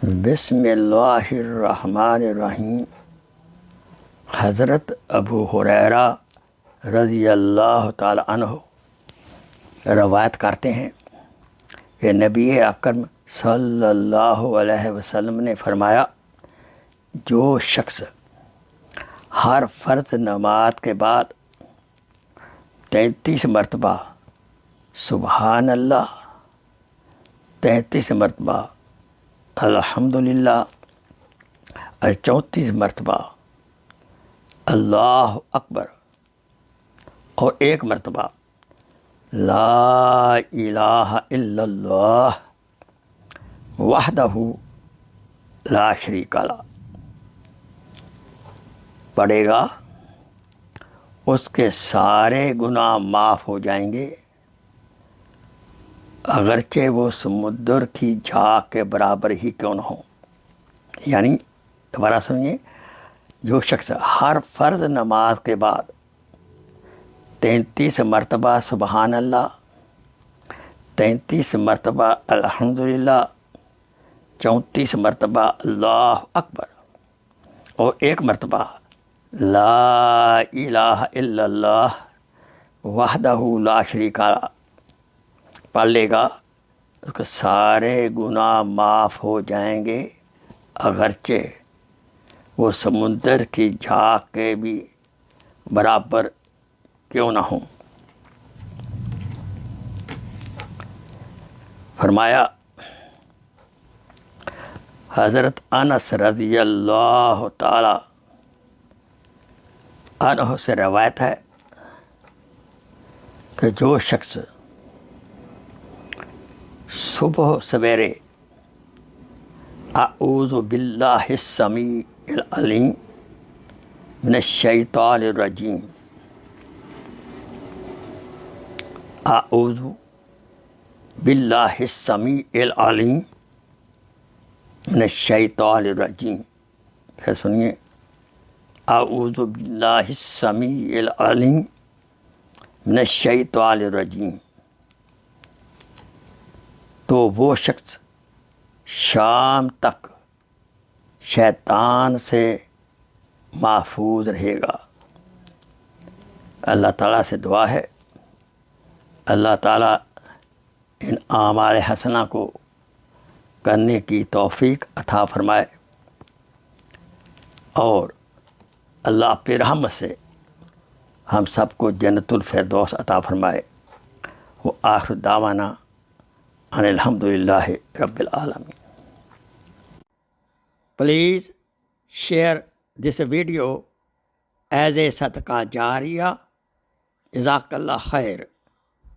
بسم اللہ الرحمن الرحیم۔ حضرت ابو ہریرہ رضی اللہ تعالی عنہ روایت کرتے ہیں کہ نبی اکرم صلی اللہ علیہ وسلم نے فرمایا، جو شخص ہر فرض نماز کے بعد 33 مرتبہ سبحان اللہ، 33 مرتبہ الحمدللہ اور 34 مرتبہ اللہ اکبر اور 1 مرتبہ لا الہ الا اللہ وحدہ لا شریک لہ پڑھے گا، اس کے سارے گناہ معاف ہو جائیں گے، اگرچہ وہ سمندر کی جھاگ کے برابر ہی کیوں نہ ہوں۔ یعنی دوبارہ سنیے، جو شخص ہر فرض نماز کے بعد 33 مرتبہ سبحان اللہ، 33 مرتبہ الحمدللہ، 34 مرتبہ اللہ اکبر اور 1 مرتبہ لا الہ الا اللہ وحدہ لا شریک لہ پڑھ لے گا، اس کے سارے گناہ معاف ہو جائیں گے، اگرچہ وہ سمندر کی جھاگ کے بھی برابر کیوں نہ ہوں۔ فرمایا، حضرت انس رضی اللہ تعالی عنہ سے روایت ہے کہ جو شخص صبح سویرے اعوذ باللہ السمیع العلیم من الشیطان الرجیم، اعوذ باللہ السمیع العلیم من الشیطان الرجیم، پھر سنیے، اعوذ باللہ السمیع العلیم من الشیطان الرجیم، تو وہ شخص شام تک شیطان سے محفوظ رہے گا۔ اللہ تعالیٰ سے دعا ہے، اللہ تعالیٰ ان اعمال حسنہ کو کرنے کی توفیق عطا فرمائے اور اللہ اپنی رحمت سے ہم سب کو جنت الفردوس عطا فرمائے۔ وآخر دعوانا ان الحمدللہ رب العالمین۔ Please share this video as a صدقہ جاریہ۔ جزاک اللہ خیر۔